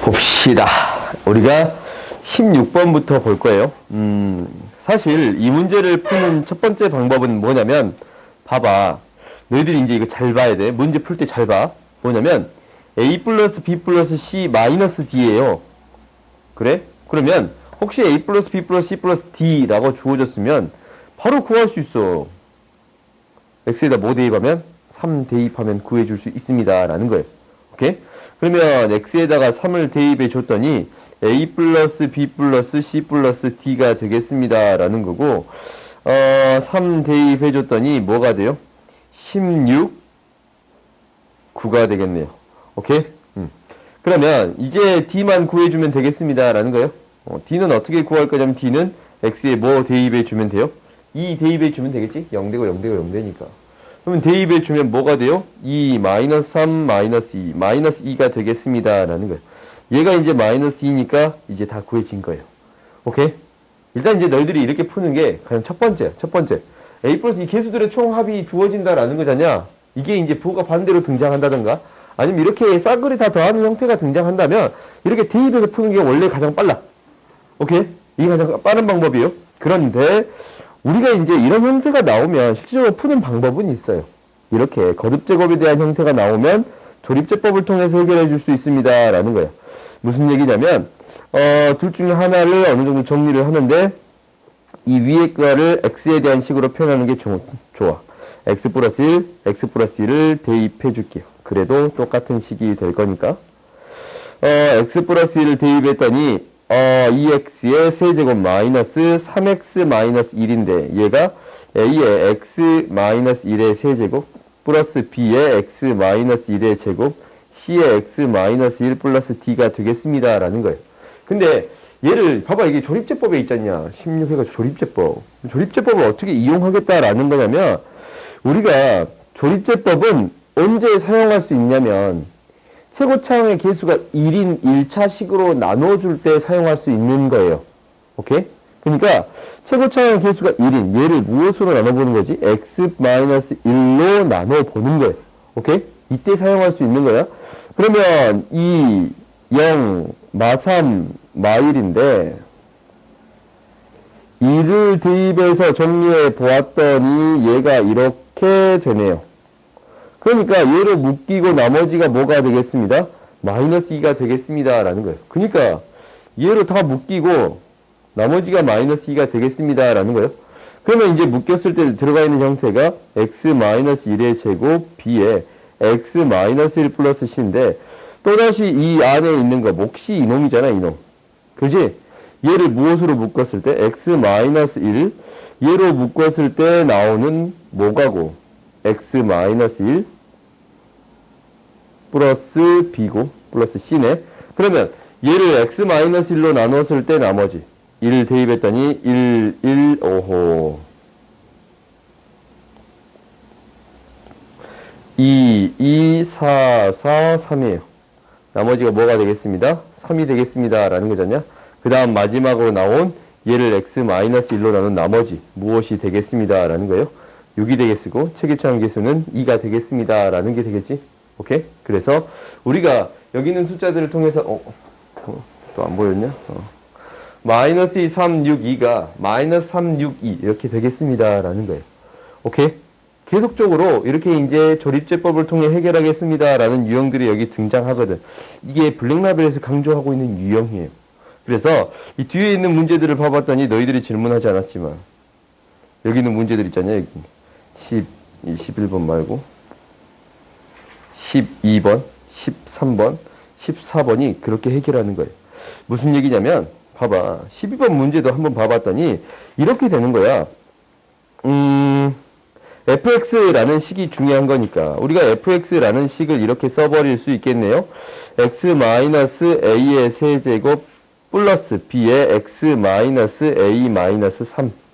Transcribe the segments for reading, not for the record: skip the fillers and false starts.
봅시다. 우리가 16번부터 볼 거예요. 사실 이 문제를 푸는 첫 번째 방법은 뭐냐면, 봐봐. 너희들이 이제 이거 잘 봐야 돼. 문제 풀 때 잘 봐. 뭐냐면, A 플러스 B 플러스 C 마이너스 D예요. 그래? 그러면, 혹시 A 플러스 B 플러스 C 플러스 D라고 주어졌으면, 바로 구할 수 있어. X에다 뭐 대입하면? 3 대입하면 구해줄 수 있습니다. 라는 거예요. 오케이? 그러면 X에다가 3을 대입해 줬더니 A 플러스 B 플러스 C 플러스 D가 되겠습니다. 라는 거고, 3 대입해 줬더니 뭐가 돼요? 16, 9가 되겠네요. 오케이? 그러면 이제 D만 구해주면 되겠습니다. 라는 거예요. D는 어떻게 구할 거냐면 D는 X에 뭐 대입해 주면 돼요? 2 대입해 주면 되겠지? 0되고 0되고 0되니까. 그러면 대입해 주면 뭐가 돼요? 2, 마이너스 3, 마이너스 2, 마이너스 2가 되겠습니다. 라는 거예요. 얘가 이제 마이너스 2니까 이제 다 구해진 거예요. 오케이? 일단 이제 너희들이 이렇게 푸는 게 가장 첫 번째. A 플러스 이 개수들의 총합이 주어진다라는 거잖냐? 이게 이제 부호가 반대로 등장한다던가, 아니면 이렇게 싹을 다 더하는 형태가 등장한다면, 이렇게 대입해서 푸는 게 원래 가장 빨라. 오케이? 이게 가장 빠른 방법이에요. 그런데, 우리가 이제 이런 형태가 나오면 실질적으로 푸는 방법은 있어요. 이렇게 거듭제곱에 대한 형태가 나오면 조립제법을 통해서 해결해 줄 수 있습니다. 라는 거예요. 무슨 얘기냐면, 둘 중에 하나를 어느 정도 정리를 하는데, 이 위에 거를 x에 대한 식으로 표현하는 게 좋아. x 플러스 1, x 플러스 1을 대입해 줄게요. 그래도 똑같은 식이 될 거니까. x 플러스 1을 대입했더니, 2x의 세제곱 마이너스 3x 마이너스 1인데, 얘가 a의 x 마이너스 1의 세제곱, 플러스 b의 x 마이너스 1의 제곱, c의 x 마이너스 1 플러스 d가 되겠습니다. 라는 거예요. 근데, 얘를, 봐봐, 이게 조립제법에 있잖냐. 16회가 조립제법. 조립제법을 어떻게 이용하겠다라는 거냐면, 우리가 조립제법은 언제 사용할 수 있냐면, 최고차항의 개수가 1인 1차식으로 나눠줄 때 사용할 수 있는 거예요. 오케이? 그러니까, 최고차항의 개수가 1인, 얘를 무엇으로 나눠보는 거지? x-1로 나눠보는 거예요. 오케이? 이때 사용할 수 있는 거야. 그러면, 2, 0, 마3, 마1인데, 2를 대입해서 정리해 보았더니, 얘가 이렇게 되네요. 그러니까 얘를 묶이고 나머지가 뭐가 되겠습니다? 마이너스 2가 되겠습니다. 라는 거예요. 그러니까 얘를 다 묶이고 나머지가 마이너스 2가 되겠습니다. 라는 거예요. 그러면 이제 묶였을 때 들어가 있는 형태가 x 마이너스 1의 제곱 b에 x 마이너스 1 플러스 c인데, 또다시 이 안에 있는 거 몫이 이놈이잖아, 이놈. 그지? 얘를 무엇으로 묶었을 때 x 마이너스 1 얘로 묶었을 때 나오는 뭐가고 x 마이너스 1 플러스 b고 플러스 c네. 그러면 얘를 x 마이너스 1로 나눴을 때 나머지 1 대입했더니 1, 1, 오호 2, 2, 4, 4, 3이에요. 나머지가 뭐가 되겠습니다? 3이 되겠습니다. 라는 거잖냐? 그 다음 마지막으로 나온 얘를 x 마이너스 1로 나눈 나머지 무엇이 되겠습니다. 라는 거예요. 6이 되겠고 체계차항 개수는 2가 되겠습니다. 라는 게 되겠지? 오케이? 그래서 우리가 여기 있는 숫자들을 통해서 또 안 보였냐? 마이너스 2, 3, 6, 2가 마이너스 3, 6, 2 이렇게 되겠습니다. 라는 거예요. 오케이? 계속적으로 이렇게 이제 조립제법을 통해 해결하겠습니다. 라는 유형들이 여기 등장하거든. 이게 블랙라벨에서 강조하고 있는 유형이에요. 그래서 이 뒤에 있는 문제들을 봐봤더니 너희들이 질문하지 않았지만 여기 있는 문제들 있잖아요. 여기 11번 말고 12번, 13번, 14번이 그렇게 해결하는 거예요. 무슨 얘기냐면 봐봐. 12번 문제도 한번 봐봤더니 이렇게 되는 거야. fx라는 식이 중요한 거니까 우리가 fx라는 식을 이렇게 써버릴 수 있겠네요. x-a의 세제곱 플러스 b의 x-a-3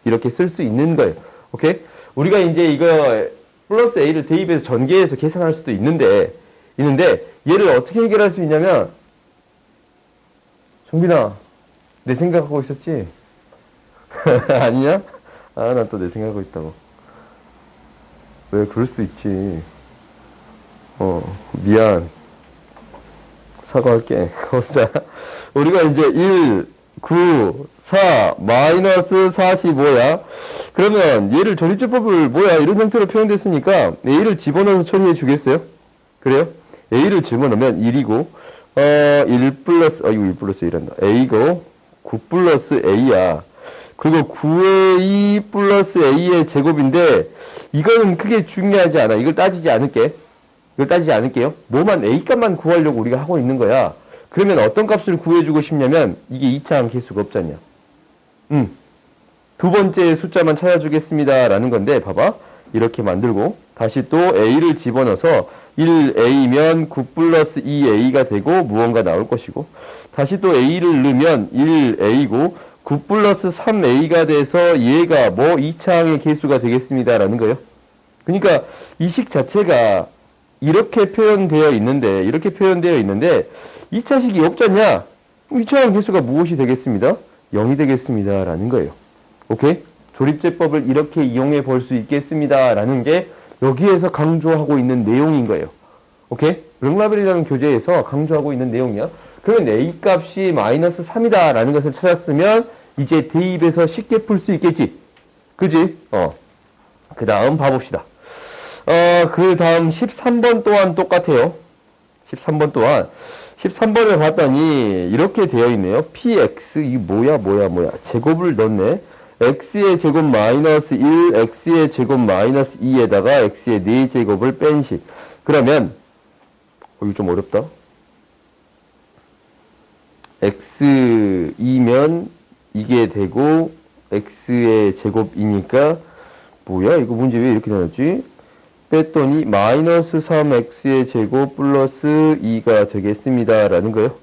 이렇게 쓸 수 있는 거예요. 오케이? 우리가 이제 이거 플러스 a를 대입해서 전개해서 계산할 수도 있는데 얘를 어떻게 해결할 수 있냐면, 정빈아 내 생각하고 있었지? 아니냐? 아, 나 또 내 생각하고 있다고. 왜, 그럴 수도 있지. 미안. 사과할게. 자, 우리가 이제 1, 9, 4, 마이너스 45야. 그러면 얘를 조립제법을 뭐야? 이런 형태로 표현됐으니까 A를 집어넣어서 처리해 주겠어요? 그래요? A를 집어넣으면 1이고, 1 플러스, 이거 1 플러스 1한다. A고, 9 플러스 A야. 그리고 9A 플러스 A의 제곱인데, 이거는 크게 중요하지 않아. 이걸 따지지 않을게. 이걸 따지지 않을게요. 뭐만 A 값만 구하려고 우리가 하고 있는 거야. 그러면 어떤 값을 구해주고 싶냐면, 이게 2차항 개수가 없잖냐. 두 번째 숫자만 찾아주겠습니다. 라는 건데, 봐봐. 이렇게 만들고, 다시 또 A를 집어넣어서, 1A면 9 플러스 2A가 되고, 무언가 나올 것이고, 다시 또 A를 넣으면 1A고, 9 플러스 3A가 돼서 얘가 뭐 2차항의 개수가 되겠습니다. 라는 거예요. 그러니까 이 식 자체가 이렇게 표현되어 있는데 2차식이 없잖냐? 2차항 개수가 무엇이 되겠습니다? 0이 되겠습니다. 라는 거예요. 오케이? 조립제법을 이렇게 이용해 볼 수 있겠습니다. 라는 게 여기에서 강조하고 있는 내용인 거예요. 오케이? 릉라벨이라는 교재에서 강조하고 있는 내용이야. 그러면 A 값이 마이너스 3이다 라는 것을 찾았으면 이제 대입해서 쉽게 풀 수 있겠지. 그지? 그 다음 봐봅시다. 그 다음 13번 또한 똑같아요. 13번 또한 13번을 봤더니 이렇게 되어 있네요. px 이게 뭐야 제곱을 넣네. x의 제곱 마이너스 1 x의 제곱 마이너스 2에다가 x의 4제곱을 뺀 식. 그러면 이거 좀 어렵다. x이면 이게 되고 x의 제곱이니까 뭐야 이거 문제 왜 이렇게 나왔지? 뺐더니 마이너스 3x의 제곱 플러스 2가 되겠습니다 라는 거예요.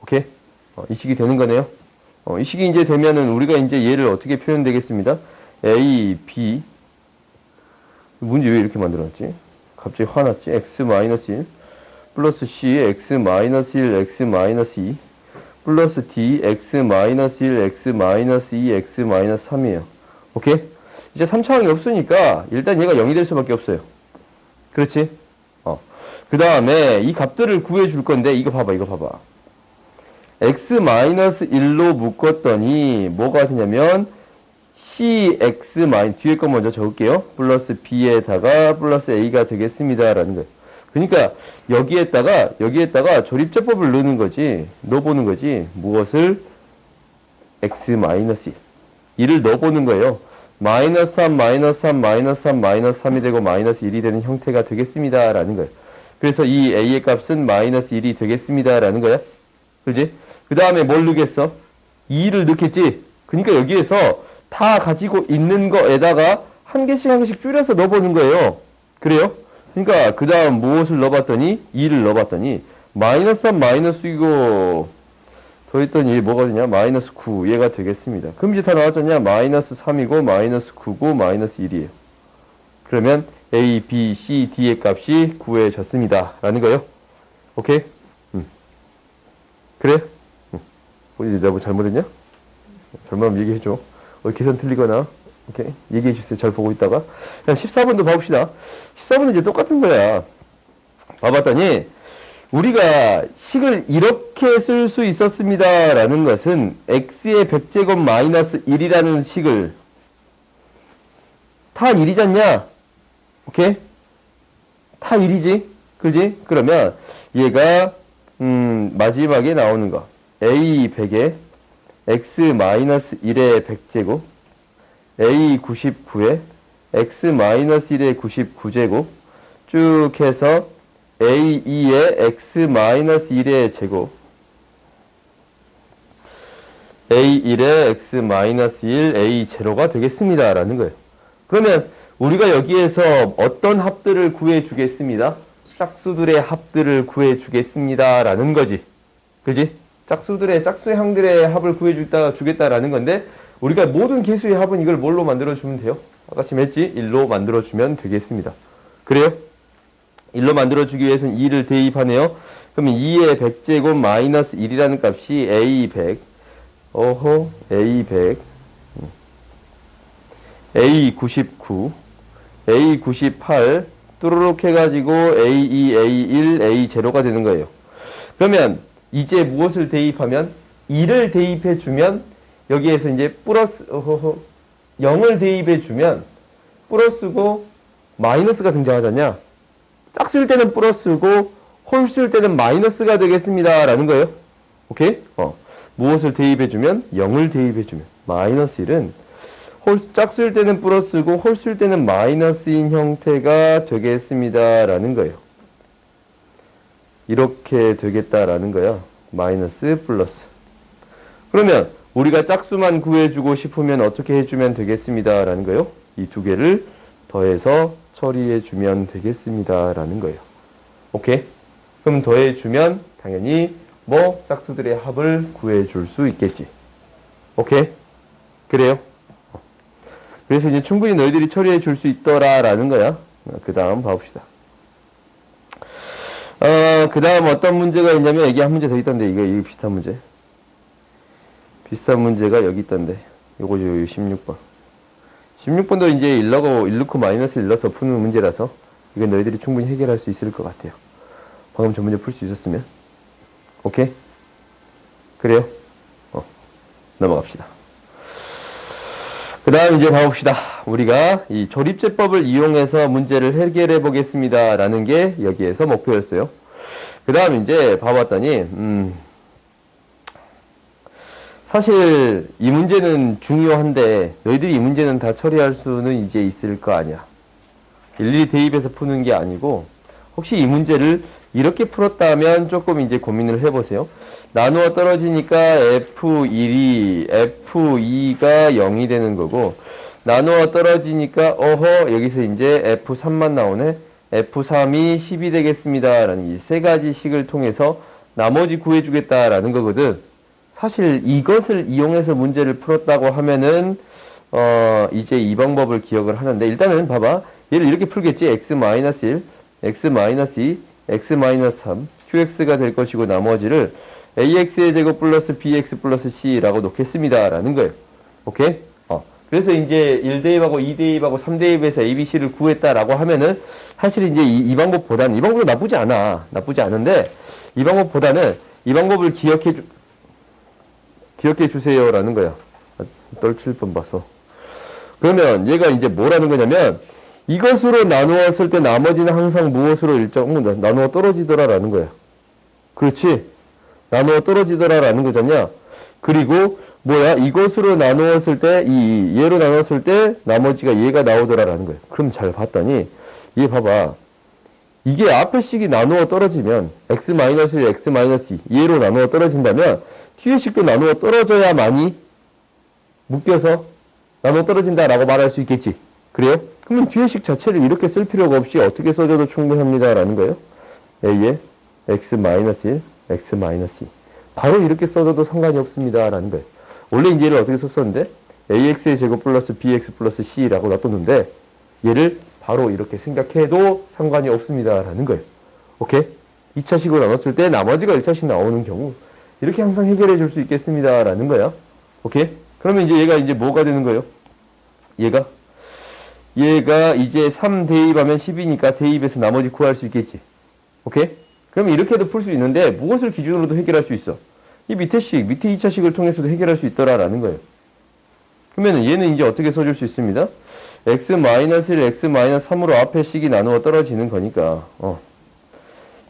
오케이? 이 식이 되는 거네요. 이 식이 이제 되면은 우리가 이제 얘를 어떻게 표현되겠습니다. a, b 문제 왜 이렇게 만들었지? 갑자기 화났지? x 마이너스 1 플러스 c x 마이너스 1 x 마이너스 2 플러스 d x 마이너스 1 x 마이너스 2 x 마이너스 3이에요. 오케이? 이제 3차항이 없으니까 일단 얘가 0이 될 수밖에 없어요. 그렇지? 그 다음에 이 값들을 구해 줄 건데 이거 봐봐. x 마이너스 1로 묶었더니 뭐가 되냐면 cx 마이너스 뒤에 거 먼저 적을게요. 플러스 b에다가 플러스 a가 되겠습니다 라는 거예요. 그러니까 여기에다가 조립제법을 넣는 거지. 넣어보는 거지. 무엇을? x 마이너스 1. 1을 넣어보는 거예요. 마이너스 3, 마이너스 3, 마이너스 3, 마이너스 3이 되고 마이너스 1이 되는 형태가 되겠습니다. 라는 거예요. 그래서 이 a의 값은 마이너스 1이 되겠습니다. 라는 거야. 그지? 그 다음에 뭘 넣겠어? 2를 넣겠지? 그러니까 여기에서 다 가지고 있는 거에다가 한 개씩 줄여서 넣어보는 거예요. 그래요? 그러니까 그 다음 무엇을 넣어봤더니 2를 넣어봤더니 마이너스 3, 마이너스 이거 더했더니 뭐가 되냐? 마이너스 9 얘가 되겠습니다. 그럼 이제 다 나왔잖냐? 마이너스 3이고 마이너스 9고 마이너스 1이에요. 그러면 A, B, C, D의 값이 구해졌습니다. 라는 거예요. 오케이? 그래? 어디 내가 뭐 잘못했냐? 잘못하면 얘기해줘. 계산 틀리거나 오케이? 얘기해주세요. 잘 보고 있다가. 그냥 14번도 봐봅시다. 14번은 이제 똑같은 거야. 봐봤더니 우리가 식을 이렇게 쓸 수 있었습니다. 라는 것은 x의 100제곱 마이너스 1이라는 식을 다 1이잖냐? 오케이? 다 1이지? 그지? 그러면 얘가 마지막에 나오는 거 a 100에 x 마이너스 1의 100제곱 a 99에 x 마이너스 1의 99제곱 쭉 해서 a2의 x 마이너스 1의 제곱 a1의 x 마이너스 1 a0가 되겠습니다 라는 거예요. 그러면 우리가 여기에서 어떤 합들을 구해 주겠습니다. 짝수들의 합들을 구해 주겠습니다 라는 거지. 그지? 짝수형들의 합을 구해 주겠다라는 건데 우리가 모든 개수의 합은 이걸 뭘로 만들어주면 돼요? 아까 지금 했지? 1로 만들어주면 되겠습니다. 그래요? 1로 만들어주기 위해서는 2를 대입하네요. 그러면 2의 100제곱 마이너스 1이라는 값이 A100 A100 A99 A98 뚜루룩 해가지고 A2, A1, A0가 되는 거예요. 그러면 이제 무엇을 대입하면 2를 대입해 주면 여기에서 이제 플러스 0을 대입해 주면 플러스고 마이너스가 등장하잖냐. 짝수일 때는 플러스고 홀수일 때는 마이너스가 되겠습니다 라는 거예요. 오케이? 무엇을 대입해 주면 0을 대입해 주면 마이너스 1은 짝수일 때는 플러스고 홀수일 때는 마이너스인 형태가 되겠습니다 라는 거예요. 이렇게 되겠다라는 거야. 마이너스 플러스. 그러면 우리가 짝수만 구해주고 싶으면 어떻게 해주면 되겠습니다 라는 거예요. 이 두 개를 더해서 처리해주면 되겠습니다 라는 거예요. 오케이? 그럼 더해주면 당연히 뭐 짝수들의 합을 구해줄 수 있겠지. 오케이? 그래요? 그래서 이제 충분히 너희들이 처리해줄 수 있더라라는 거야. 그 다음 봐봅시다. 그 다음 어떤 문제가 있냐면 여기 한 문제 더 있던데 이거 비슷한 문제. 비슷한 문제가 여기 있던데 요거죠. 16번. 16번도 이제 1 넣고 마이너스 1 넣어서 푸는 문제라서 이건 너희들이 충분히 해결할 수 있을 것 같아요. 방금 저 문제 풀 수 있었으면. 오케이? 그래요? 넘어갑시다. 그 다음 이제 봐봅시다. 우리가 이 조립제법을 이용해서 문제를 해결해 보겠습니다 라는 게 여기에서 목표였어요. 그 다음 이제 봐봤더니 사실 이 문제는 중요한데 너희들이 이 문제는 다 처리할 수는 이제 있을 거 아니야. 일일이 대입해서 푸는 게 아니고 혹시 이 문제를 이렇게 풀었다면 조금 이제 고민을 해보세요. 나누어 떨어지니까 F1이 F2가 0이 되는 거고 나누어 떨어지니까 여기서 이제 F3만 나오네. F3이 10이 되겠습니다 라는 이 세 가지 식을 통해서 나머지 구해주겠다라는 거거든. 사실 이것을 이용해서 문제를 풀었다고 하면은 이제 이 방법을 기억을 하는데 일단은 봐봐. 얘를 이렇게 풀겠지. x-1, x-2, x-3, qx가 될 것이고 나머지를 ax의 제곱 플러스 bx 플러스 c라고 놓겠습니다 라는 거예요. 오케이? 그래서 이제 1대입하고 2대입하고 3대입에서 abc를 구했다라고 하면은 사실 이제 이 방법보다는 이 방법도 나쁘지 않아. 나쁘지 않은데 이 방법보다는 이 방법을 기억해 주세요라는 거야. 떨칠 뻔 봐서. 그러면 얘가 이제 뭐라는 거냐면 이것으로 나누었을 때 나머지는 항상 무엇으로 나누어 떨어지더라라는 거야. 그렇지? 나누어 떨어지더라라는 거잖냐? 그리고 뭐야? 이것으로 나누었을 때 얘로 나눴을 때 나머지가 얘가 나오더라라는 거야. 그럼 잘 봤더니 얘 봐봐. 이게 앞에 식이 나누어 떨어지면 x-1, x-2 얘로 나누어 떨어진다면 뒤에 식도 나누어 떨어져야만이 묶여서 나누어 떨어진다라고 말할 수 있겠지. 그래요? 그러면 뒤에 식 자체를 이렇게 쓸 필요가 없이 어떻게 써줘도 충분합니다라는 거예요. a에 x-1, x-2 바로 이렇게 써줘도 상관이 없습니다라는 거예요. 원래 이제 얘를 어떻게 썼었는데 ax의 제곱 플러스 bx 플러스 c라고 놔뒀는데 얘를 바로 이렇게 생각해도 상관이 없습니다라는 거예요. 오케이? 2차식으로 나눴을 때 나머지가 1차식 나오는 경우 이렇게 항상 해결해 줄 수 있겠습니다라는 거야. 오케이? 그러면 이제 얘가 이제 뭐가 되는 거예요? 얘가 이제 3 대입하면 10이니까 대입해서 나머지 구할 수 있겠지. 오케이? 그러면 이렇게도 풀 수 있는데 무엇을 기준으로도 해결할 수 있어? 이 밑에 2차식을 통해서도 해결할 수 있더라라는 거예요. 그러면 얘는 이제 어떻게 써줄 수 있습니다? x-1, x-3으로 앞에 식이 나누어 떨어지는 거니까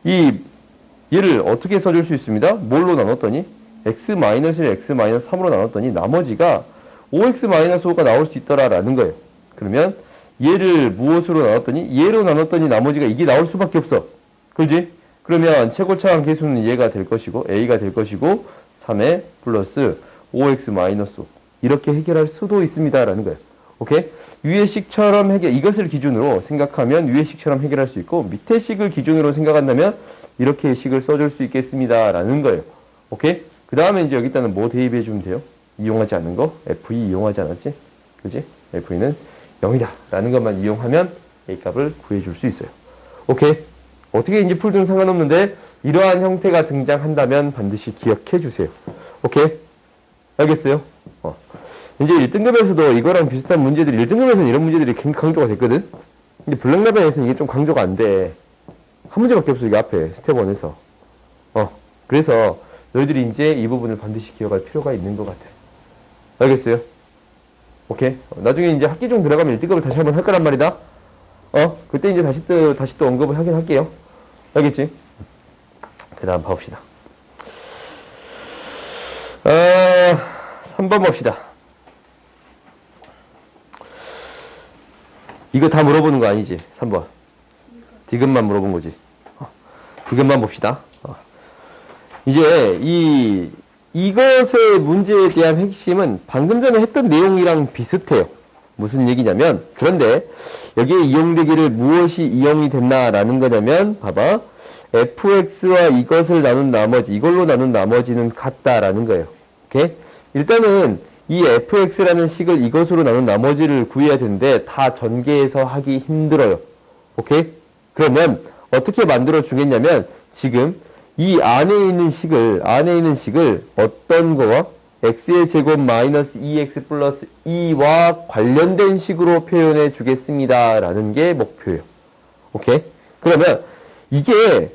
얘를 어떻게 써줄 수 있습니다? 뭘로 나눴더니 x-1, x-3으로 나눴더니 나머지가 5x-5가 나올 수 있더라라는 거예요. 그러면 얘를 무엇으로 나눴더니 얘로 나눴더니 나머지가 이게 나올 수밖에 없어. 그렇지? 그러면 최고차항 계수는 얘가 될 것이고 a가 될 것이고 3에 플러스 5x-5 이렇게 해결할 수도 있습니다라는 거예요. 오케이? 위의 식처럼 이것을 기준으로 생각하면 위의 식처럼 해결할 수 있고 밑에 식을 기준으로 생각한다면 이렇게 식을 써줄 수 있겠습니다라는 거예요. 오케이? 그 다음에 이제 여기다는 뭐 대입해 주면 돼요? 이용하지 않는 거? f2 이용하지 않았지? 그지? f2는 0이다 라는 것만 이용하면 a 값을 구해줄 수 있어요. 오케이? 어떻게 이제 풀든 상관없는데 이러한 형태가 등장한다면 반드시 기억해 주세요. 오케이? 알겠어요? 이제 1등급에서도 이거랑 비슷한 문제들이 1등급에서는 이런 문제들이 굉장히 강조가 됐거든? 근데 블랙라벤에서는 이게 좀 강조가 안 돼. 한 문제밖에 없어, 이게 앞에, 스텝 1에서. 그래서 너희들이 이제 이 부분을 반드시 기억할 필요가 있는 것 같아. 알겠어요? 오케이? 나중에 이제 학기중 들어가면 1등급을 다시 한번 할 거란 말이다. 그때 이제 다시 또 언급을 하긴 할게요. 알겠지? 그 다음 봐봅시다. 3번 봅시다. 이거 다 물어보는 거 아니지? 3번. 디귿만 물어본 거지. 디귿만 봅시다. 이제 이것의 문제에 대한 핵심은 방금 전에 했던 내용이랑 비슷해요. 무슨 얘기냐면, 그런데 여기에 이용되기를 무엇이 이용이 됐나라는 거냐면, 봐봐. fx와 이것을 나눈 나머지, 이걸로 나눈 나머지는 같다라는 거예요. 오케이? 일단은 이 fx라는 식을 이것으로 나눈 나머지를 구해야 되는데 다 전개해서 하기 힘들어요. 오케이? 그러면 어떻게 만들어 주겠냐면 지금 이 안에 있는 식을 어떤 거와 x의 제곱 마이너스 2x 플러스 2와 관련된 식으로 표현해 주겠습니다. 라는 게 목표예요. 오케이? 그러면 이게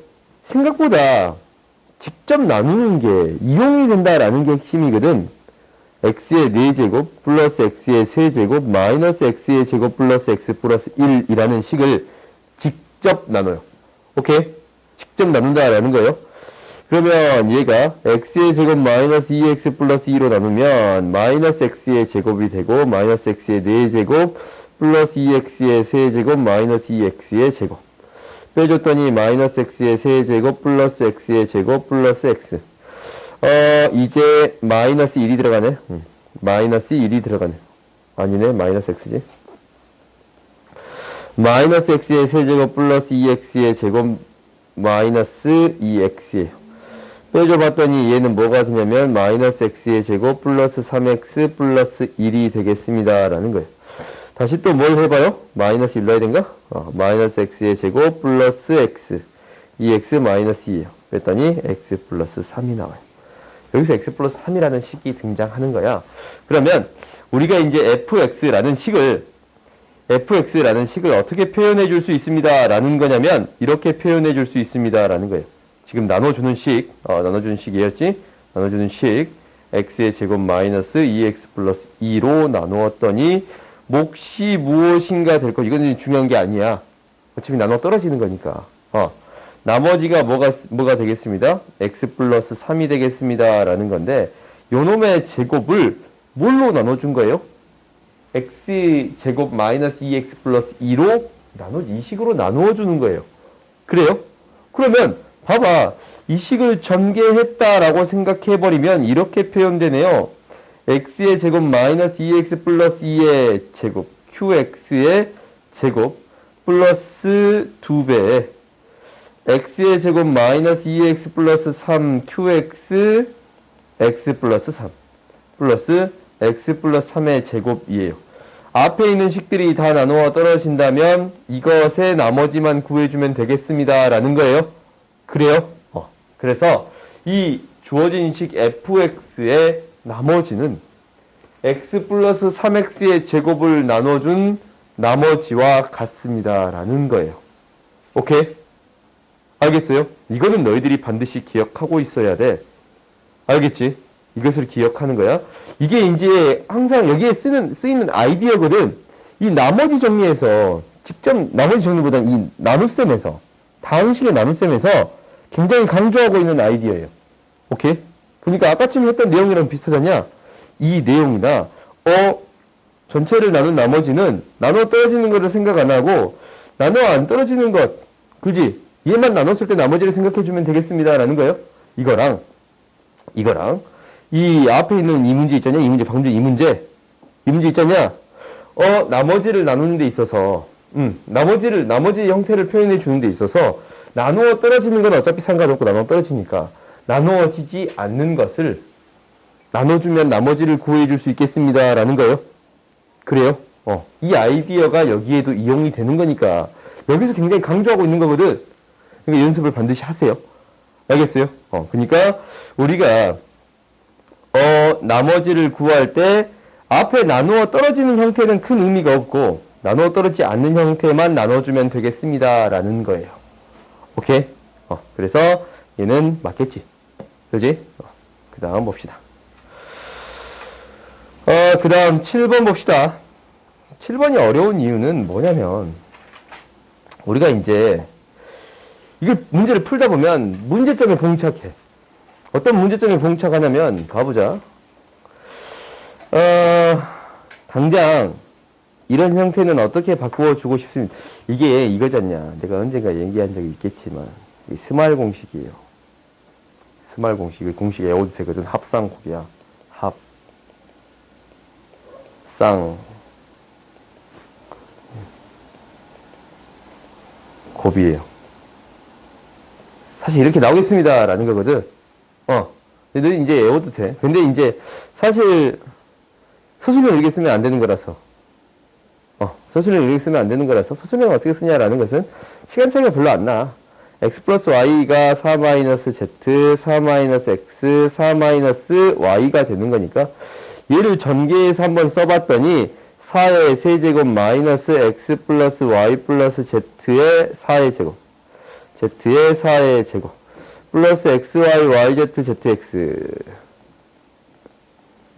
생각보다 직접 나누는 게 이용이 된다라는 게 핵심이거든. x의 4제곱 플러스 x의 3제곱 마이너스 x의 제곱 플러스 x 플러스 1이라는 식을 직접 나눠요. 오케이? 직접 나눈다라는 거예요. 그러면 얘가 x의 제곱 마이너스 2x 플러스 2로 나누면 마이너스 x의 제곱이 되고 마이너스 x의 4제곱 플러스 2x의 3제곱 마이너스 2x의 제곱 빼줬더니 마이너스 x의 3제곱 플러스 x의 제곱 플러스 x 이제 마이너스 1이 들어가네. 마이너스 1이 들어가네. 아니네, 마이너스 x지. 마이너스 x의 세제곱 플러스 2x의 제곱 마이너스 2x예요. 빼줘봤더니 얘는 뭐가 되냐면 마이너스 x의 제곱 플러스 3x 플러스 1이 되겠습니다. 라는 거예요. 다시 또 뭘 해봐요? 마이너스 1 넣어야 된가? 마이너스 x의 제곱 플러스 x 2x 마이너스 2예요. 뺐더니 x 플러스 3이 나와요. 여기서 x 플러스 3이라는 식이 등장하는 거야. 그러면 우리가 이제 fx라는 식을 어떻게 표현해 줄 수 있습니다. 라는 거냐면 이렇게 표현해 줄 수 있습니다. 라는 거예요. 지금 나눠주는 식이었지? 나눠주는 식 x의 제곱 마이너스 2x 플러스 2로 나누었더니 몫이 무엇인가 될 거. 이건 중요한 게 아니야. 어차피 나눠 떨어지는 거니까. 나머지가 뭐가 되겠습니다? x 플러스 3이 되겠습니다. 라는 건데 요놈의 제곱을 뭘로 나눠준 거예요? x 제곱 마이너스 2x 플러스 2로 이 식으로 나누어 주는 거예요. 그래요? 그러면 봐봐. 이 식을 전개했다라고 생각해버리면 이렇게 표현되네요. x의 제곱 마이너스 2x 플러스 2의 제곱 qx의 제곱 플러스 2배 x의 제곱 마이너스 2x 플러스 3 qx x 플러스 3 플러스 x 플러스 3의 제곱이에요. 앞에 있는 식들이 다 나누어 떨어진다면 이것의 나머지만 구해주면 되겠습니다. 라는 거예요. 그래요? 그래서 이 주어진 식 fx의 나머지는 x 플러스 3x의 제곱을 나눠준 나머지와 같습니다. 라는 거예요. 오케이? 알겠어요? 이거는 너희들이 반드시 기억하고 있어야 돼. 알겠지? 이것을 기억하는 거야. 이게 이제 항상 여기에 쓰이는 아이디어거든. 이 나머지 정리에서, 직접 나머지 정리보다는 이 나눗셈에서, 다항식의 나눗셈에서 굉장히 강조하고 있는 아이디어예요. 오케이? 그러니까 아까쯤 했던 내용이랑 비슷하잖냐? 이 내용이나, 전체를 나눈 나머지는 나눠 떨어지는 것을 생각 안 하고, 나눠 안 떨어지는 것, 그지? 얘만 나눴을 때 나머지를 생각해 주면 되겠습니다. 라는 거예요. 이거랑, 이 앞에 있는 이 문제 있잖냐? 방금 이 문제 있잖냐? 나머지를 나누는 데 있어서, 나머지 형태를 표현해 주는 데 있어서, 나누어 떨어지는 건 어차피 상관없고 나누어 떨어지니까, 나누어지지 않는 것을 나눠주면 나머지를 구해 줄 수 있겠습니다. 라는 거예요. 그래요? 이 아이디어가 여기에도 이용이 되는 거니까, 여기서 굉장히 강조하고 있는 거거든. 그러니까 연습을 반드시 하세요. 알겠어요? 그러니까 우리가 나머지를 구할 때 앞에 나누어 떨어지는 형태는 큰 의미가 없고 나누어 떨어지지 않는 형태만 나눠주면 되겠습니다. 라는 거예요. 오케이? 그래서 얘는 맞겠지. 그지? 그 다음 봅시다. 그 다음 7번 봅시다. 7번이 어려운 이유는 뭐냐면, 우리가 이제, 이게 문제를 풀다 보면 문제점에 봉착해. 어떤 문제점에 봉착하냐면, 봐보자. 당장, 이런 형태는 어떻게 바꾸어 주고 싶습니다. 이게 이거잖냐. 내가 언젠가 얘기한 적이 있겠지만, 이 스말 공식이에요. 스말 공식. 공식 에어도 되거든. 합상곱이야. 합. 쌍. 곱이에요. 사실 이렇게 나오겠습니다. 라는 거거든. 근데 이제 외워도 돼. 근데 이제 사실 서술형 이렇게 쓰면 안 되는 거라서. 서술형 이렇게 쓰면 안 되는 거라서 서술형 어떻게 쓰냐라는 것은 시간 차이가 별로 안 나. x 플러스 y가 4 마이너스 z, 4 마이너스 x, 4 마이너스 y가 되는 거니까 얘를 전개해서 한번 써봤더니 4의 세제곱 마이너스 x 플러스 y 플러스 z의 4의 제곱 z의 4의 제곱 플러스 xy yz zx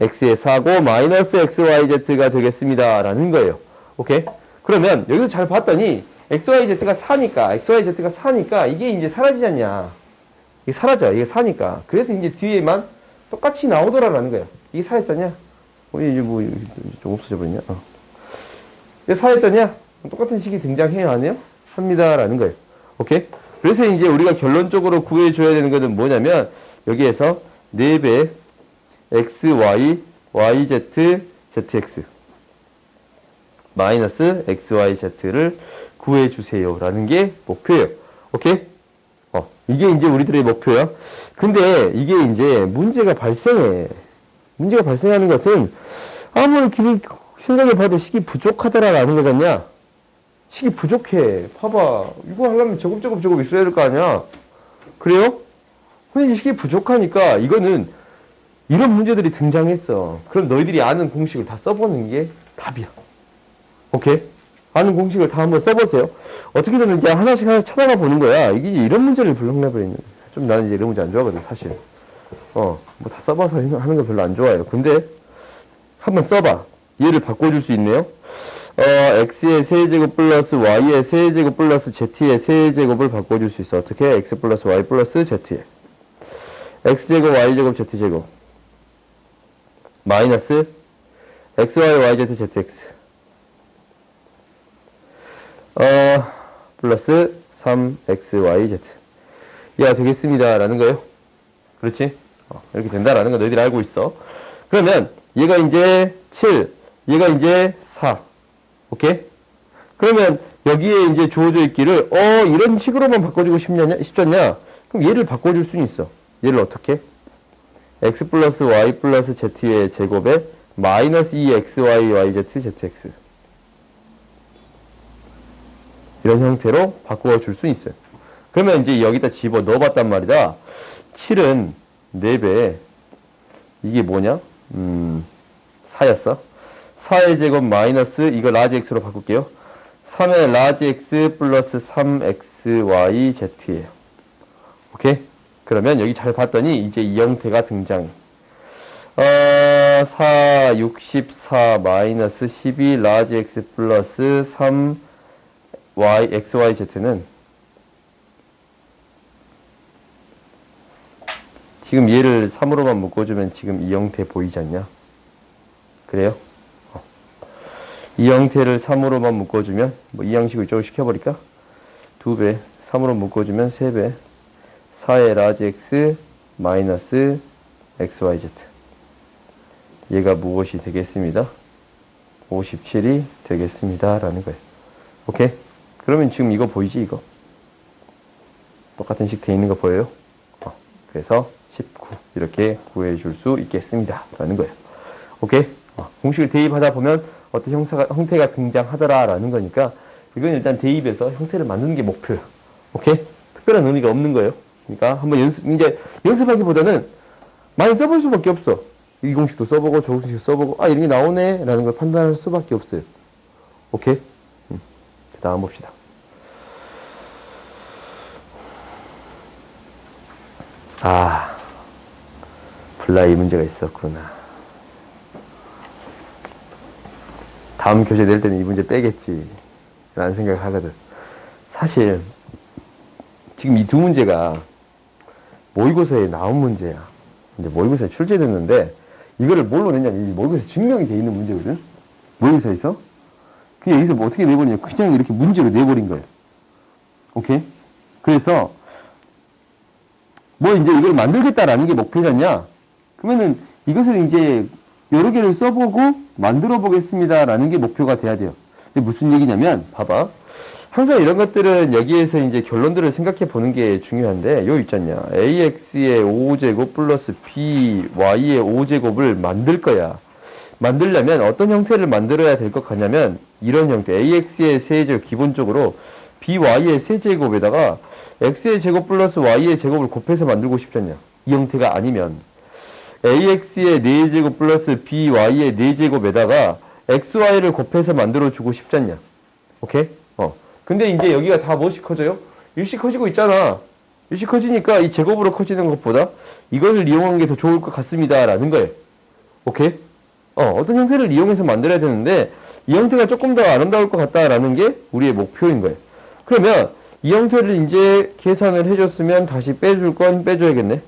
x의 4고 마이너스 xyz가 되겠습니다 라는 거예요. 오케이? 그러면 여기서 잘 봤더니 xyz가 4니까 이게 이제 사라지지 않냐. 이게 사라져. 이게 4니까. 그래서 이제 뒤에만 똑같이 나오더라라는 거예요. 이게 4였잖냐? 이제 뭐 좀 없어져 버렸냐? 이게 4였잖냐? 똑같은 식이 등장해요, 안 해요? 합니다라는 거예요. 오케이? 그래서 이제 우리가 결론적으로 구해줘야 되는 것은 뭐냐면 여기에서 4배 x, y, yz, zx 마이너스 x, y, z를 구해주세요 라는 게 목표예요. 오케이? 이게 이제 우리들의 목표야. 근데 이게 이제 문제가 발생해. 문제가 발생하는 것은 아무리 생각해봐도 식이 부족하더라라는 거잖냐? 식이 부족해. 봐봐. 이거 하려면 저급 있어야 될 거 아니야? 그래요? 근데 이 식이 부족하니까 이거는 이런 문제들이 등장했어. 그럼 너희들이 아는 공식을 다 써보는 게 답이야. 오케이? 아는 공식을 다 한번 써보세요. 어떻게든 이제 하나씩 찾아가 보는 거야. 이게 이런 문제를 불러내버리는. 좀 나는 이제 이런 문제 안 좋아하거든, 사실. 뭐 다 써봐서 하는 거 별로 안 좋아해요. 근데 한번 써봐. 얘를 바꿔줄 수 있네요. x의 세제곱 플러스 y의 세제곱 플러스 z의 세제곱을 바꿔줄 수 있어. 어떻게? x 플러스 y 플러스 z의 x제곱 y제곱 z제곱 마이너스 xy yz zx 플러스 3xyz 얘가 되겠습니다 라는 거예요. 그렇지? 이렇게 된다라는 거 너희들이 알고 있어. 그러면 얘가 이제 7 얘가 이제 4 오케이? 그러면 여기에 이제 주어져 있기를 이런 식으로만 바꿔주고 싶었냐? 그럼 얘를 바꿔줄 수는 있어. 얘를 어떻게? x 플러스 y 플러스 z의 제곱에 마이너스 2xy yz zx 이런 형태로 바꾸어 줄 수 있어요. 그러면 이제 여기다 집어 넣어봤단 말이다. 7은 4배. 이게 뭐냐? 4였어. 4의 제곱 마이너스, 이거 라지 x로 바꿀게요. 3의 라지 x 플러스 3xy z예요. 오케이? 그러면 여기 잘 봤더니 이제 이 형태가 등장해. 4, 64 마이너스 12 라지 x 플러스 3 xyz는 지금 얘를 3으로만 묶어주면 지금 이 형태 보이지 않냐? 그래요? 이 형태를 3으로만 묶어주면 뭐 이 양식을 이쪽으로 시켜버릴까? 2배 3으로 묶어주면 3배 4의 라지 x 마이너스 xyz 얘가 무엇이 되겠습니다? 57이 되겠습니다 라는 거예요. 오케이? 그러면 지금 이거 보이지 이거? 똑같은 식 돼 있는 거 보여요? 그래서 19 이렇게 구해줄 수 있겠습니다 라는 거예요. 오케이? 공식을 대입하다 보면 어떤 형태가 등장하더라 라는 거니까 이건 일단 대입해서 형태를 만드는 게 목표야. 오케이? 특별한 의미가 없는 거예요. 그러니까 한번 이제 연습하기보다는 많이 써볼 수밖에 없어. 이 공식도 써보고 저 공식도 써보고 이런 게 나오네 라는 걸 판단할 수밖에 없어요. 오케이? 그 다음 봅시다. 몰라, 이 문제가 있었구나. 다음 교재 낼 때는 이 문제 빼겠지 라는 생각을 하거든. 사실 지금 이 두 문제가 모의고사에 나온 문제야. 이제 모의고사에 출제됐는데 이거를 뭘로 냈냐면 이 모의고사에 증명이 돼 있는 문제거든. 모의고사에서. 그냥 여기서 뭐 어떻게 내버리냐, 그냥 이렇게 문제로 내버린 거예요. 오케이? 그래서 뭐 이제 이걸 만들겠다라는 게 목표잖냐? 그러면은 이것을 이제 여러 개를 써보고 만들어 보겠습니다라는 게 목표가 돼야 돼요. 이게 무슨 얘기냐면, 봐봐. 항상 이런 것들은 여기에서 이제 결론들을 생각해 보는 게 중요한데, 요 있잖냐. AX의 5제곱 플러스 BY의 5제곱을 만들 거야. 만들려면 어떤 형태를 만들어야 될 것 같냐면, 이런 형태. AX의 세제곱, 기본적으로 BY의 세제곱에다가 X의 제곱 플러스 Y의 제곱을 곱해서 만들고 싶잖냐. 이 형태가 아니면, AX의 4제곱 플러스 BY의 4제곱에다가 XY를 곱해서 만들어주고 싶잖냐. 오케이? 근데 이제 여기가 다 무엇이 커져요? 일씩 커지고 있잖아. 일씩 커지니까 이 제곱으로 커지는 것보다 이것을 이용하는 게 더 좋을 것 같습니다. 라는 거예요. 오케이? 어떤 형태를 이용해서 만들어야 되는데 이 형태가 조금 더 아름다울 것 같다라는 게 우리의 목표인 거예요. 그러면 이 형태를 이제 계산을 해줬으면 다시 빼줄 건 빼줘야겠네.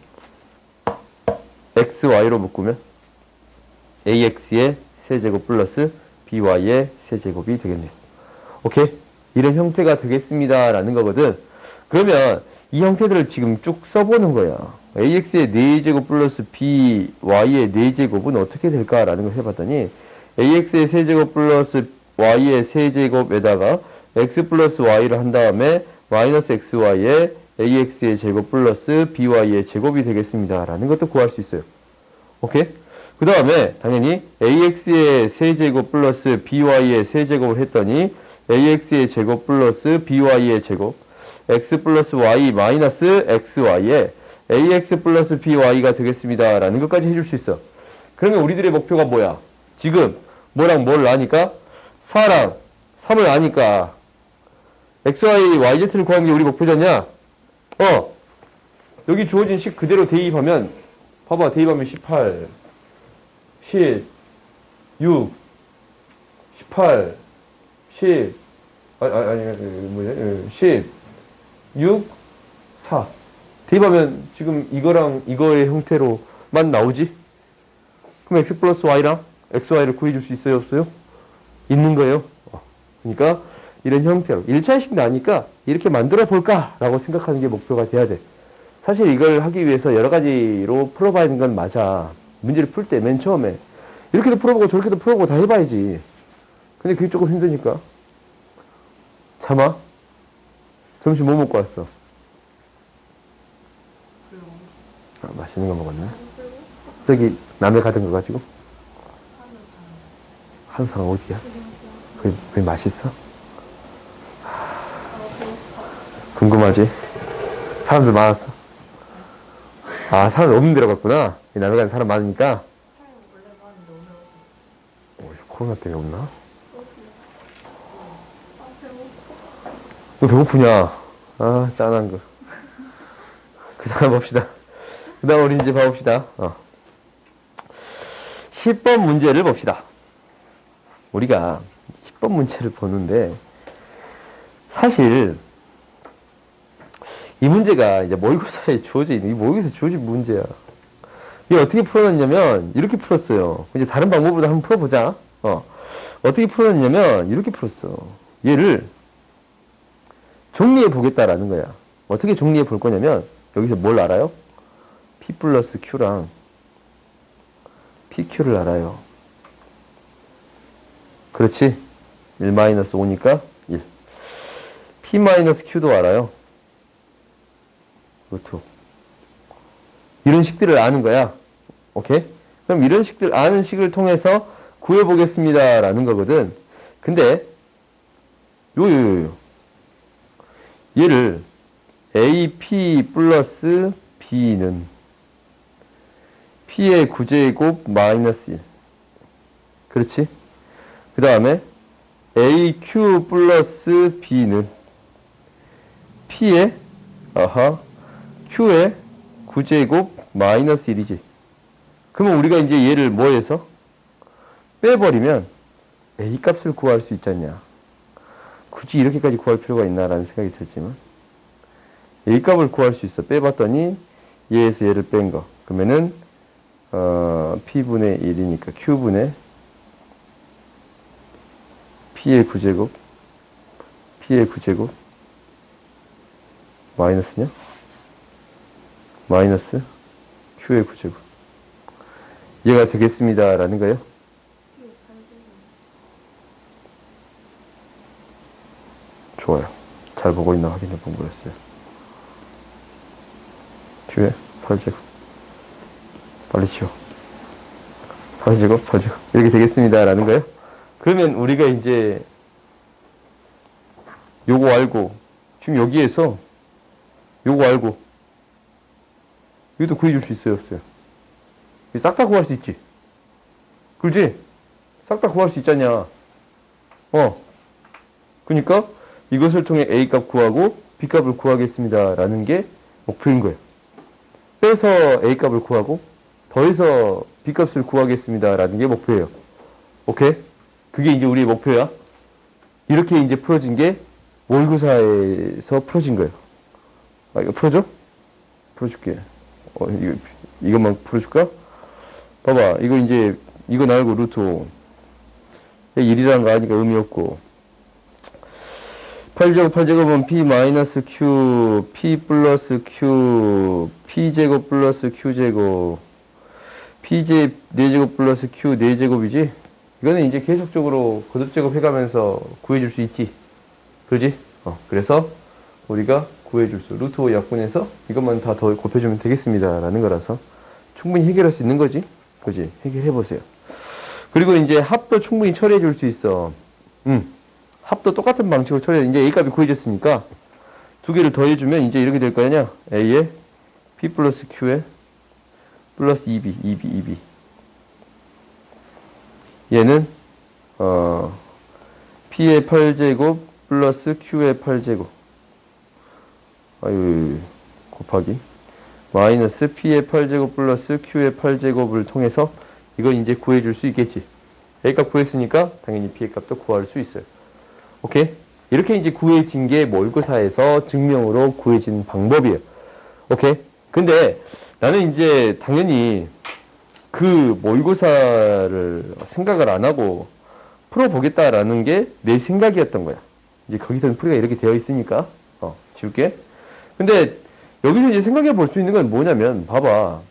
XY로 묶으면 AX의 세제곱 플러스 BY의 세제곱이 되겠네요. 오케이? 이런 형태가 되겠습니다. 라는 거거든. 그러면 이 형태들을 지금 쭉 써보는 거야. AX의 4제곱 플러스 BY의 4제곱은 어떻게 될까라는 걸 해봤더니 AX의 세제곱 플러스 Y의 세제곱에다가 X 플러스 Y를 한 다음에 마이너스 XY의 AX의 제곱 플러스 BY의 제곱이 되겠습니다. 라는 것도 구할 수 있어요. 오케이? 그 다음에 당연히 AX의 세제곱 플러스 BY의 세제곱을 했더니 AX의 제곱 플러스 BY의 제곱 X 플러스 Y 마이너스 XY의 AX 플러스 BY가 되겠습니다. 라는 것까지 해줄 수 있어. 그러면 우리들의 목표가 뭐야? 지금 뭐랑 뭘 아니까? 4랑 3을 아니까 XY, YZ를 구하는 게 우리 목표잖냐? 여기 주어진 식 그대로 대입하면 봐봐. 대입하면 18 10 6 18 10 10 6 4 대입하면 지금 이거랑 이거의 형태로만 나오지? 그럼 X 플러스 Y랑 XY를 구해줄 수 있어요? 없어요? 있는 거예요. 그러니까 이런 형태로 1차식 나니까 이렇게 만들어 볼까? 라고 생각하는 게 목표가 돼야 돼. 사실 이걸 하기 위해서 여러 가지로 풀어봐야 하는 건 맞아. 문제를 풀 때 맨 처음에 이렇게도 풀어보고 저렇게도 풀어보고 다 해봐야지. 근데 그게 조금 힘드니까 참아. 점심 뭐 먹고 왔어? 맛있는 거 먹었네. 저기 남해 가던 거 가지고? 한상 어디야? 그게 맛있어? 궁금하지? 사람들 많았어? 사람들 없는 데로 갔구나. 남해 가는 사람 많으니까. 코로나 때문에 없나? 너 배고프냐? 짠한 거. 그 다음 봅시다. 그 다음 우리 이제 봐봅시다. 10번 문제를 봅시다. 우리가 10번 문제를 보는데, 사실, 이 문제가 이제 모의고사에 주어진, 이 모의고사에 주어진 문제야. 이게 어떻게 풀어놨냐면, 이렇게 풀었어요. 이제 다른 방법으로 한번 풀어보자. 어떻게 풀어놨냐면, 이렇게 풀었어. 얘를 정리해 보겠다라는 거야. 어떻게 정리해 볼 거냐면, 여기서 뭘 알아요? P 플러스 Q랑 PQ를 알아요. 그렇지? 1-5니까 1. P 마이너스 Q도 알아요. 루트. 이런 식들을 아는 거야. 오케이? 그럼 이런 식들 아는 식을 통해서 구해보겠습니다. 라는 거거든. 근데, 얘를 AP 플러스 B는 P의 9제곱 마이너스 1. 그렇지? 그 다음에 AQ 플러스 B는 P의 Q의 9제곱 마이너스 1이지. 그러면 우리가 이제 얘를 뭐해서 빼버리면 A 값을 구할 수 있잖냐. 굳이 이렇게까지 구할 필요가 있나라는 생각이 들지만 A 값을 구할 수 있어. 빼봤더니 얘에서 얘를 뺀 거. 그러면은 P분의 1이니까 Q분의 P의 9제곱 P의 9제곱 마이너스냐? 마이너스 Q의 9제곱 얘가 되겠습니다 라는 거예요. 좋아요. 잘 보고 있나 확인해 본 거였어요. Q의 8제곱 빨리 치워. 8제곱 8제곱 이렇게 되겠습니다 라는 거예요. 그러면 우리가 이제 요거 알고 지금 여기에서 요거 알고 이것도 구해줄 수 있어요 없어요? 싹 다 구할 수 있지. 그렇지? 싹 다 구할 수 있잖냐. 그러니까 이것을 통해 A 값 구하고 B 값을 구하겠습니다 라는 게 목표인 거예요. 빼서 A 값을 구하고 더해서 B 값을 구하겠습니다 라는 게 목표예요. 오케이? 그게 이제 우리의 목표야. 이렇게 이제 풀어진 게 모의고사에서 풀어진 거예요. 이거 풀어줘? 풀어줄게. 이것만 풀어줄까? 봐봐. 이거 이제, 이거 나오고 루트 5. 1이라는 거 아니까 의미 없고. 8제곱은 P 마이너스 Q, P 플러스 Q, P제곱 플러스 Q제곱, P제 4제곱 플러스 Q 4제곱이지? 이거는 이제 계속적으로 거듭제곱 해가면서 구해줄 수 있지. 그러지? 그래서 우리가 구해줄 수, 루트 5 약분해서 이것만 다 더 곱해주면 되겠습니다. 라는 거라서 충분히 해결할 수 있는 거지. 그지? 해결해보세요. 그리고 이제 합도 충분히 처리해 줄 수 있어. 합도 똑같은 방식으로 처리해. 이제 A 값이 구해졌으니까 두 개를 더해주면 이제 이렇게 될 거 아니야? A에 P 플러스 Q에 플러스 2B. 얘는, P의 8제곱 플러스 Q의 8제곱. 곱하기. 마이너스 P의 8제곱 플러스 Q의 8제곱을 통해서 이걸 이제 구해줄 수 있겠지. A 값 구했으니까 당연히 B의 값도 구할 수 있어요. 오케이? 이렇게 이제 구해진 게 모의고사에서 증명으로 구해진 방법이에요. 오케이? 근데 나는 이제 당연히 그 모의고사를 생각을 안 하고 풀어보겠다라는 게 내 생각이었던 거야. 이제 거기서는 풀이가 이렇게 되어 있으니까, 지울게. 근데 여기서 이제 생각해 볼 수 있는 건 뭐냐면, 봐봐.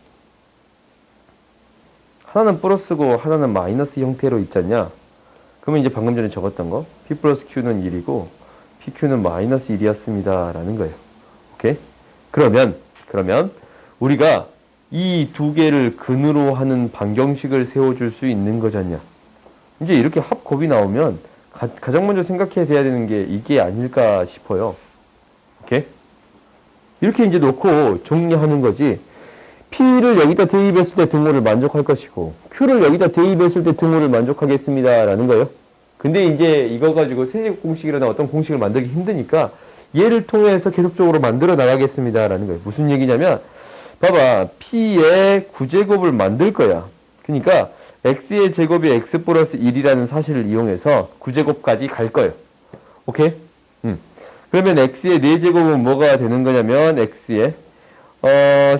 하나는 플러스고 하나는 마이너스 형태로 있잖냐. 그러면 이제 방금 전에 적었던 거, P 플러스 Q는 1이고, PQ는 마이너스 1이었습니다. 라는 거예요. 오케이? 그러면, 우리가 이 두 개를 근으로 하는 방정식을 세워줄 수 있는 거잖냐. 이제 이렇게 합곱이 나오면, 가장 먼저 생각해야 되는 게 이게 아닐까 싶어요. 오케이? 이렇게 이제 놓고 정리하는 거지. P를 여기다 대입했을 때 등호를 만족할 것이고, Q를 여기다 대입했을 때 등호를 만족하겠습니다. 라는 거예요. 근데 이제 이거 가지고 세제곱 공식이라는 어떤 공식을 만들기 힘드니까 얘를 통해서 계속적으로 만들어 나가겠습니다. 라는 거예요. 무슨 얘기냐면, 봐봐. P의 9제곱을 만들 거야. 그러니까 X의 제곱이 X 플러스 1이라는 사실을 이용해서 9제곱까지 갈 거예요. 오케이? 그러면 X의 4제곱은 뭐가 되는 거냐면, X의,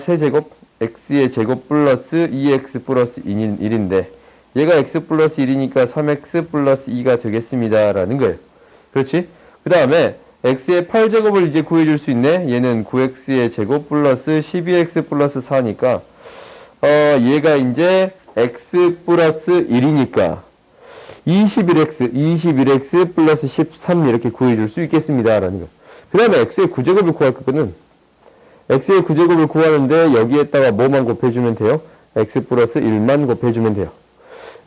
세제곱, X의 제곱 플러스 2X 플러스 1인데, 얘가 X 플러스 1이니까 3X 플러스 2가 되겠습니다. 라는 거예요. 그렇지? 그 다음에, X의 8제곱을 이제 구해줄 수 있네? 얘는 9X의 제곱 플러스 12X 플러스 4니까, 얘가 이제 X 플러스 1이니까, 21X 플러스 13 이렇게 구해줄 수 있겠습니다. 라는 거. 그 다음에 X의 9제곱을 구할 거거든. X의 9제곱을 구하는데 여기에다가 뭐만 곱해주면 돼요? X 플러스 1만 곱해주면 돼요.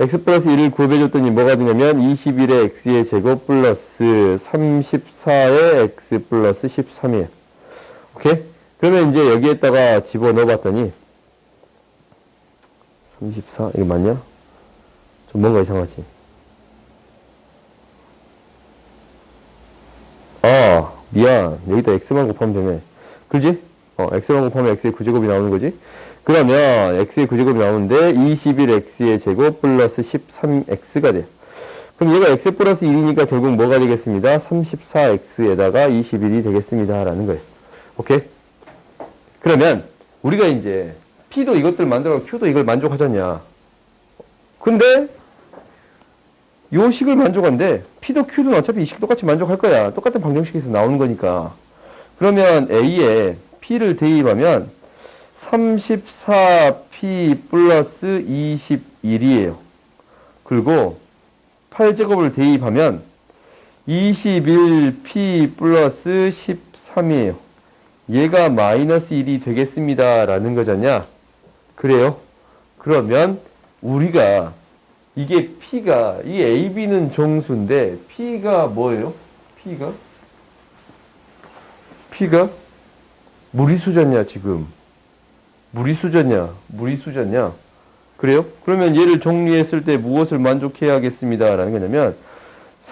X 플러스 1을 곱해줬더니 뭐가 되냐면 21의 X의 제곱 플러스 34의 X 플러스 13이에요. 오케이? 그러면 이제 여기에다가 집어넣어 봤더니 34, 이거 맞냐? 좀 뭔가 이상하지? 미안. 여기다 X만 곱하면 되네. 그지? x만 곱하면 x의 9제곱이 나오는 거지. 그러면 x의 9제곱이 나오는데 21x의 제곱 플러스 13x가 돼요. 그럼 얘가 x 플러스 1이니까 결국 뭐가 되겠습니다? 34x에다가 21이 되겠습니다. 라는 거예요. 오케이? 그러면 우리가 이제 P도 이것들 만들어 Q도 이걸 만족하잖냐. 근데 요 식을 만족한데 P도 Q도 어차피 이 식 똑같이 만족할 거야. 똑같은 방정식에서 나오는 거니까. 그러면 A에 P를 대입하면 34P 플러스 21이에요. 그리고 8제곱을 대입하면 21P 플러스 13이에요. 얘가 마이너스 1이 되겠습니다. 라는 거잖냐? 그래요? 그러면 우리가 이게 P가, 이 AB는 정수인데 P가 뭐예요? P가 무리수잖냐 지금. 무리수잖냐. 그래요? 그러면 얘를 정리했을 때 무엇을 만족해야겠습니다. 라는 거냐면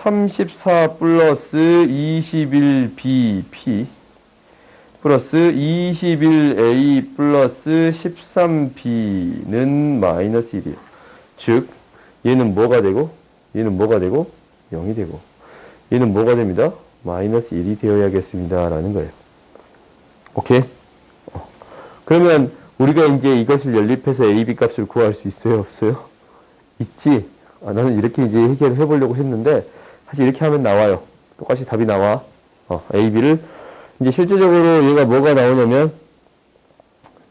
34 플러스 21B P 플러스 21A 플러스 13B는 마이너스 1이에요. 즉 얘는 뭐가 되고 0이 되고 얘는 뭐가 됩니다? 마이너스 1이 되어야겠습니다. 라는 거예요. 오케이? 그러면 우리가 이제 이것을 연립해서 AB 값을 구할 수 있어요? 없어요? 있지? 나는 이렇게 이제 해결을 해보려고 했는데 사실 이렇게 하면 나와요. 똑같이 답이 나와. AB를 이제 실제적으로 얘가 뭐가 나오냐면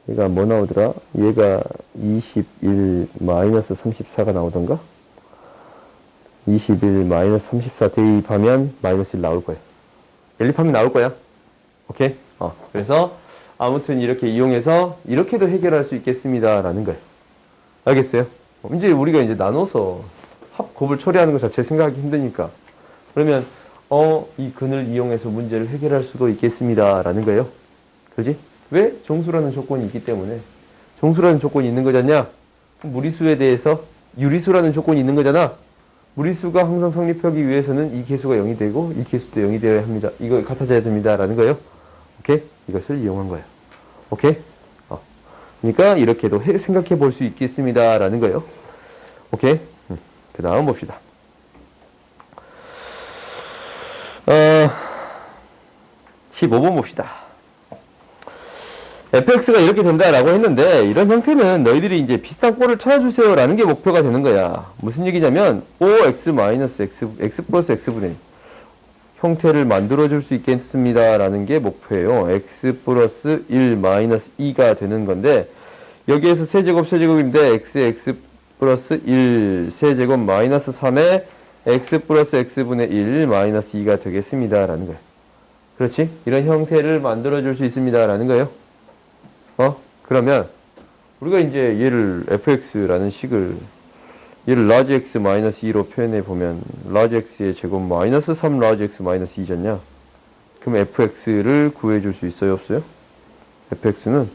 얘가 뭐 나오더라? 얘가 21 마이너스 34가 나오던가? 21 마이너스 34 대입하면 마이너스 1 나올 거예요. 연립하면 나올 거야. 오케이? 그래서 아무튼 이렇게 이용해서 이렇게도 해결할 수 있겠습니다. 라는 거예요. 알겠어요? 이제 우리가 이제 나눠서 합, 곱을 처리하는 것 자체 생각하기 힘드니까. 그러면, 이 근을 이용해서 문제를 해결할 수도 있겠습니다. 라는 거예요. 그지? 왜? 정수라는 조건이 있기 때문에. 정수라는 조건이 있는 거잖냐? 무리수에 대해서 유리수라는 조건이 있는 거잖아? 무리수가 항상 성립하기 위해서는 이 개수가 0이 되고 이 개수도 0이 되어야 합니다. 이거 같아져야 됩니다. 라는 거예요. 오케이? 이것을 이용한 거예요. 오케이? 그러니까 이렇게도 생각해 볼 수 있겠습니다. 라는 거예요. 오케이? 그 다음 봅시다. 15번 봅시다. fx가 이렇게 된다라고 했는데 이런 형태는 너희들이 이제 비슷한 꼴을 찾아주세요. 라는 게 목표가 되는 거야. 무슨 얘기냐면 5x 플러스 x분의 형태를 만들어줄 수 있겠습니다. 라는 게 목표예요. x 플러스 1 마이너스 2가 되는 건데 여기에서 세제곱인데 x 플러스 1 세제곱 마이너스 3에 x 플러스 x분의 1 마이너스 2가 되겠습니다. 라는 거예요. 그렇지? 이런 형태를 만들어줄 수 있습니다. 라는 거예요. 그러면 우리가 이제 얘를 fx라는 식을 얘를 라지 x 마이너스 2로 표현해 보면 라지 x의 제곱 마이너스 3 라지 x 마이너스 2잖냐? 그럼 fx를 구해줄 수 있어요? 없어요? fx는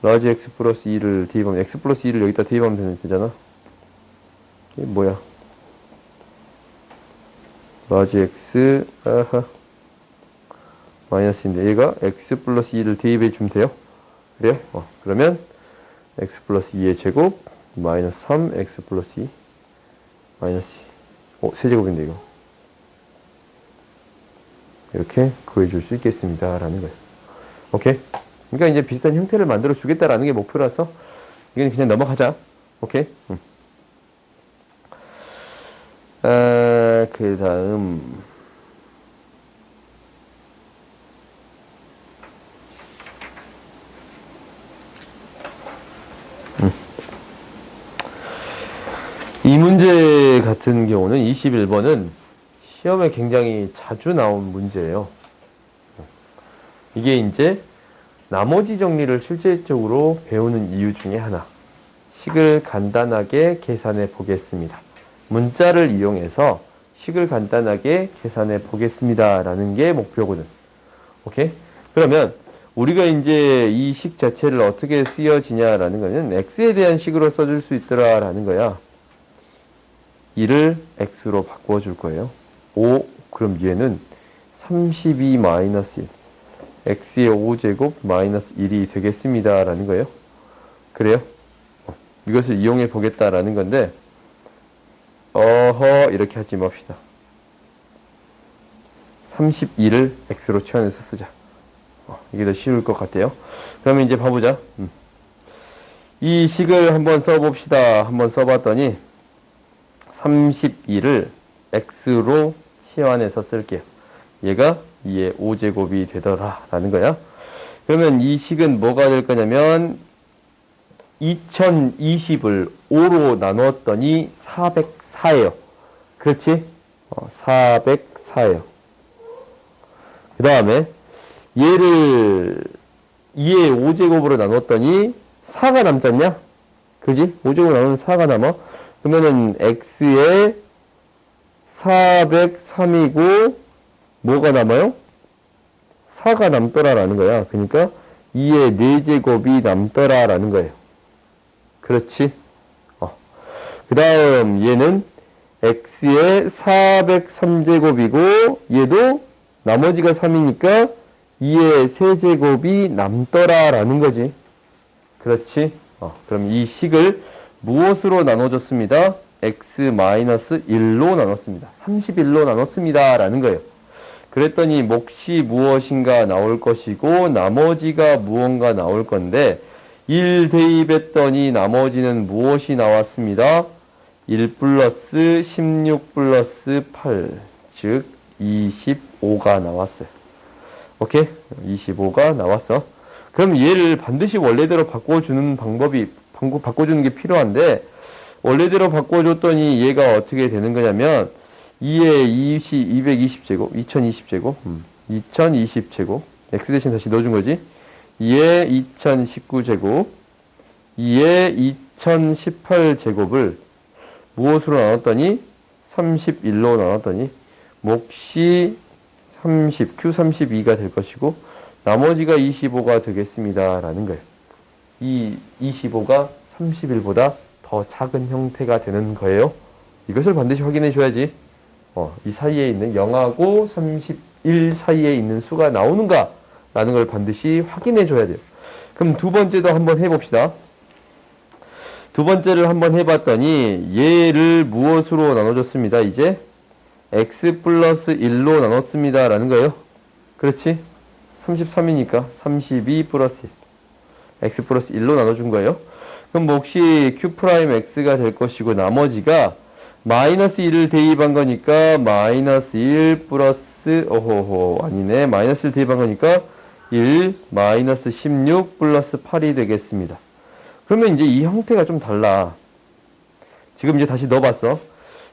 라지 x 플러스 2를 대입하면 x 플러스 2를 여기다 대입하면 되잖아? 이게 뭐야? 라지 x 마이너스인데 얘가 x 플러스 2를 대입해 주면 돼요? 그래요? 그러면 x 플러스 2의 제곱 마이너스 3 x 플러스 2 마이너스 2 세제곱인데 이거 이렇게 구해줄 수 있겠습니다. 라는 거예요. 오케이? 그러니까 이제 비슷한 형태를 만들어 주겠다라는 게 목표라서 이건 그냥 넘어가자. 오케이? 그 다음 이 문제 같은 경우는 21번은 시험에 굉장히 자주 나온 문제예요. 이게 이제 나머지 정리를 실질적으로 배우는 이유 중에 하나. 식을 간단하게 계산해 보겠습니다. 문자를 이용해서 식을 간단하게 계산해 보겠습니다. 라는 게 목표거든. 오케이? 그러면 우리가 이제 이 식 자체를 어떻게 쓰여지냐라는 거는 x에 대한 식으로 써줄 수 있더라 라는 거야. 2를 x로 바꿔줄 거예요. 그럼 얘는 32 마이너스 1. x의 5제곱 마이너스 1이 되겠습니다. 라는 거예요. 그래요? 이것을 이용해 보겠다라는 건데, 이렇게 하지 맙시다. 32를 x로 치환해서 쓰자. 이게 더 쉬울 것 같아요. 그러면 이제 봐보자. 이 식을 한번 써봅시다. 한번 써봤더니 32를 x로 치환해서 쓸게요. 얘가 2의 5제곱이 되더라 라는 거야. 그러면 이 식은 뭐가 될 거냐면 2020을 5로 나눴더니 404예요. 그렇지? 404예요. 그 다음에 얘를 2의 5제곱으로 나눴더니 4가 남잖냐? 그지? 5제곱 나누면 4가 남아. 그러면은 x에 403이고 뭐가 남아요? 4가 남더라라는 거야. 그러니까 2의 4제곱이 남더라라는 거예요. 그렇지? 그 다음 얘는 x의 403제곱이고 얘도 나머지가 3이니까 2의 세제곱이 남더라라는 거지. 그렇지? 그럼 이 식을 무엇으로 나눠줬습니다? x-1로 나눴습니다. 31로 나눴습니다. 라는 거예요. 그랬더니 몫이 무엇인가 나올 것이고 나머지가 무언가 나올 건데 1 대입했더니 나머지는 무엇이 나왔습니다. 1 플러스 16 플러스 8, 즉 25가 나왔어요. 오케이? 25가 나왔어. 그럼 얘를 반드시 원래대로 바꿔주는 바꿔주는 게 필요한데, 원래대로 바꿔줬더니 얘가 어떻게 되는 거냐면, 2의 220제곱, 2020제곱, 2020제곱, x 대신 다시 넣어준 거지. 2의 2019제곱, 2의 2018제곱을 무엇으로 나눴더니, 31로 나눴더니, 몫이 30, Q32가 될 것이고, 나머지가 25가 되겠습니다. 라는 거예요. 이 25가 31보다 더 작은 형태가 되는 거예요. 이것을 반드시 확인해 줘야지. 이 사이에 있는 0하고 31 사이에 있는 수가 나오는가? 라는 걸 반드시 확인해 줘야 돼요. 그럼 두 번째도 한번 해봅시다. 두 번째를 한번 해봤더니 얘를 무엇으로 나눠줬습니다. 이제 x 플러스 1로 나눴습니다. 라는 거예요. 그렇지? 33이니까 32 플러스 1. x 플러스 1로 나눠준 거예요. 그럼 몫이 q 프라임 x가 될 것이고 나머지가 마이너스 1을 대입한 거니까 마이너스 1 플러스 아니네. 마이너스 1 대입한 거니까 1 마이너스 16 플러스 8이 되겠습니다. 그러면 이제 이 형태가 좀 달라. 지금 이제 다시 넣어봤어.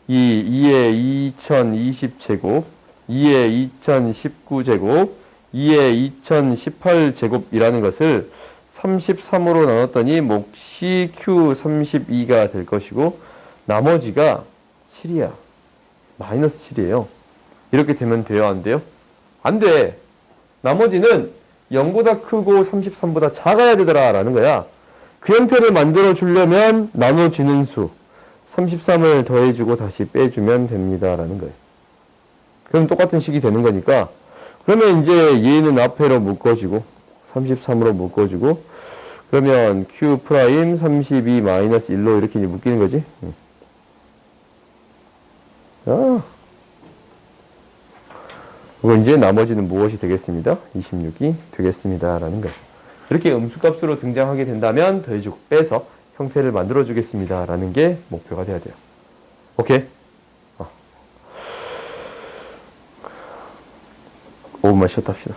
이 2의 2020제곱, 2의 2019제곱, 2의 2018제곱이라는 것을 33으로 나눴더니 몫이 Q32가 될 것이고 나머지가 7이야. 마이너스 7이에요. 이렇게 되면 돼요? 안 돼요? 안 돼. 나머지는 0보다 크고 33보다 작아야 되더라 라는 거야. 그 형태를 만들어 주려면 나눠지는 수 33을 더해주고 다시 빼주면 됩니다 라는 거예요. 그럼 똑같은 식이 되는 거니까 그러면 이제 얘는 앞에로 묶어주고 33으로 묶어주고 그러면 Q 프라임 32 마이너스 1로 이렇게 이제 묶이는 거지. 그리고 이제 나머지는 무엇이 되겠습니다. 26이 되겠습니다 라는 거예요. 이렇게 음수값으로 등장하게 된다면 더해주고 빼서 형태를 만들어 주겠습니다 라는 게 목표가 돼야 돼요. 오케이? 5분만 쉬었다 합시다.